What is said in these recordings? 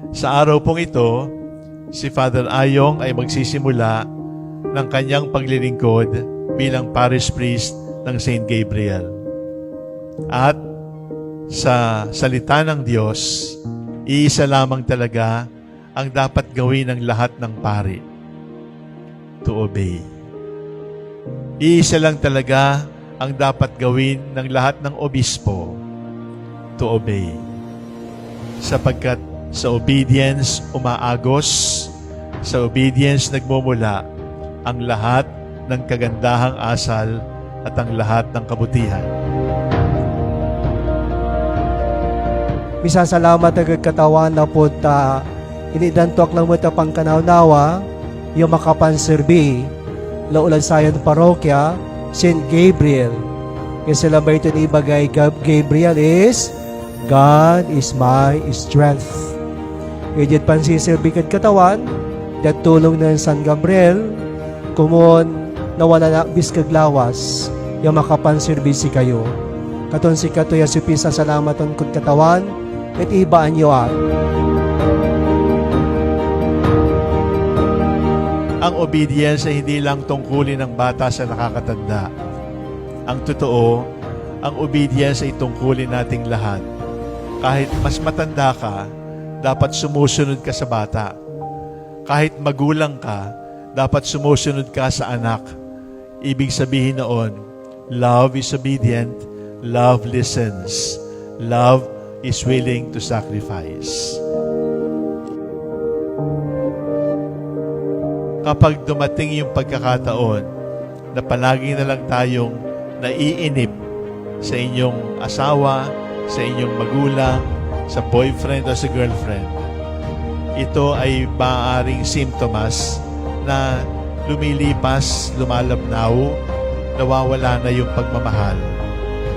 Sa araw pong ito, si Father Ayong ay magsisimula ng kanyang paglilingkod bilang parish priest ng St. Gabriel. At sa salita ng Diyos, iisa lamang talaga ang dapat gawin ng lahat ng pari. To obey. Iisa lang talaga ang dapat gawin ng lahat ng obispo. To obey. Sapagkat sa obedience umaagos, sa obedience nagmumula ang lahat ng kagandahang asal at ang lahat ng kabutihan. Misasalamat agad katawan na po inidantok lang mo ta pangkanawnawa yung makapanserbi laulan sayon parokya St. Gabriel. Kasi sila ba ito ibagay Gabriel is God is my strength. Kaya pansisirbi kad katawan dat tulong ng San Gabriel kumon nawala na biskag lawas yung makapansirbi si kayo. Katon si katoya si pisa salamaton kud katawan at ibaan nyo Ang obedience ay hindi lang tungkulin ng bata sa nakakatanda. Ang totoo, ang obedience ay tungkulin nating lahat. Kahit mas matanda ka, dapat sumusunod ka sa bata. Kahit magulang ka, dapat sumusunod ka sa anak. Ibig sabihin noon, love is obedient, love listens, love is willing to sacrifice. Kapag dumating yung pagkakataon na palagi na lang tayong naiinip sa inyong asawa, sa inyong magulang, sa boyfriend o sa girlfriend, ito ay maaaring simptomas na lumilipas, lumalabnaw, nawawala na yung pagmamahal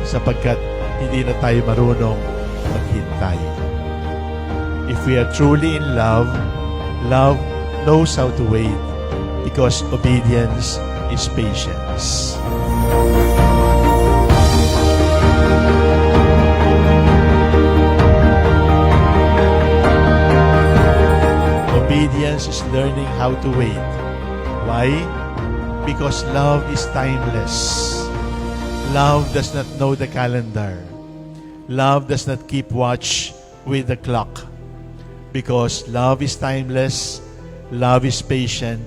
sapagkat hindi na tayo marunong maghintay. If we are truly in love, love knows how to wait because obedience is patience. Obedience is learning how to wait. Why? Because love is timeless. Love does not know the calendar. Love does not keep watch with the clock. Because love is timeless, love is patient,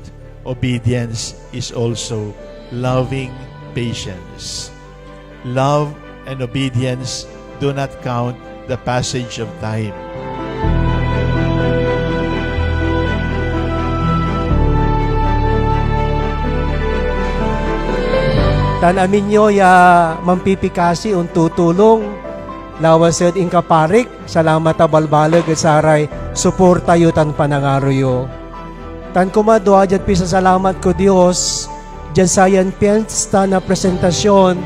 obedience is also loving patience. Love and obedience do not count the passage of time. Tanamin nyo ya mampipikasi un tutulong lawasad in kaparik salamat abalbalag at saray suporta yu tan panangaro yu. Tan kumadwa dyan pisa salamat ko Diyos dyan sayan piesta na presentasyon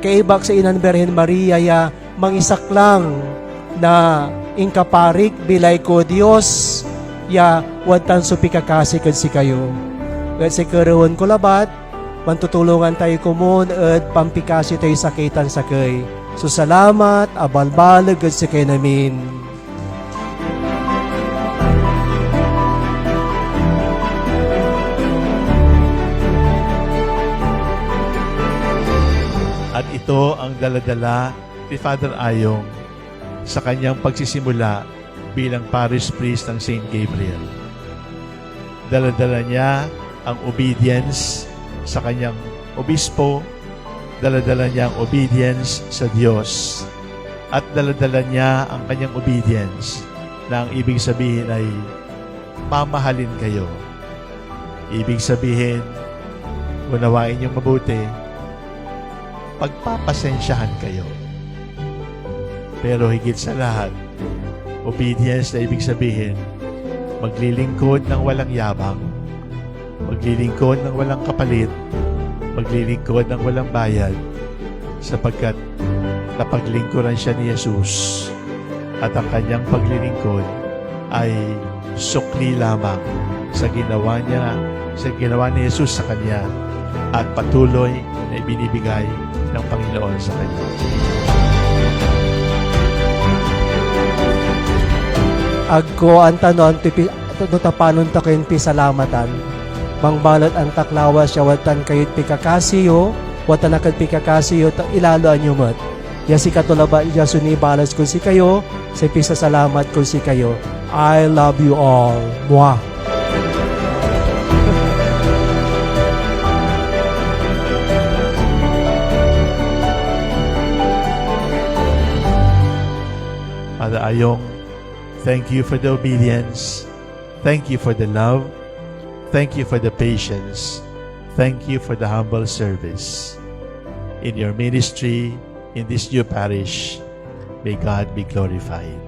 kaibak sa Inan Berhen Maria ya mangisak lang na inkaparik bilay ko Diyos ya watan supikakasi kad si kayo. At si karuan ko labat mantutulungan tayo kumun at pampikasi tayo sakitan sakay. So salamat, abalbalag at sakay namin. At ito ang daladala ni Father Ayong sa kanyang pagsisimula bilang parish priest ng St. Gabriel. Daladala niya ang obedience sa kanyang obispo, daladala niya ang obedience sa Diyos, at daladala niya ang kanyang obedience na ang ibig sabihin ay mamahalin kayo. Ibig sabihin, unawain niyong mabuti, pagpapasensyahan kayo. Pero higit sa lahat, obedience na ibig sabihin, maglilingkod ng walang yabang, maglilingkod ng walang kapalit, maglilingkod ng walang bayad, sapagkat napaglingkuran siya ni Jesus at ang kanyang paglilingkod ay sukli lamang sa ginawa ni Jesus sa kanya at patuloy na ibinibigay ng Panginoon sa kanya. agko ang tanon pipi tapanon ta kayon pi salamatan. Mangbalot ang taklawa siya watan kayot pikakasiyo, watan akad pikakasiyo ilalo anyo met. Ya si katulaba ya suni balas kung si kayo, sa pisa salamat kung si kayo. I love you all. Mwah. Father Ayong, thank you for the obedience. Thank you for the love. Thank you for the patience. Thank you for the humble service. In your ministry, in this new parish, may God be glorified.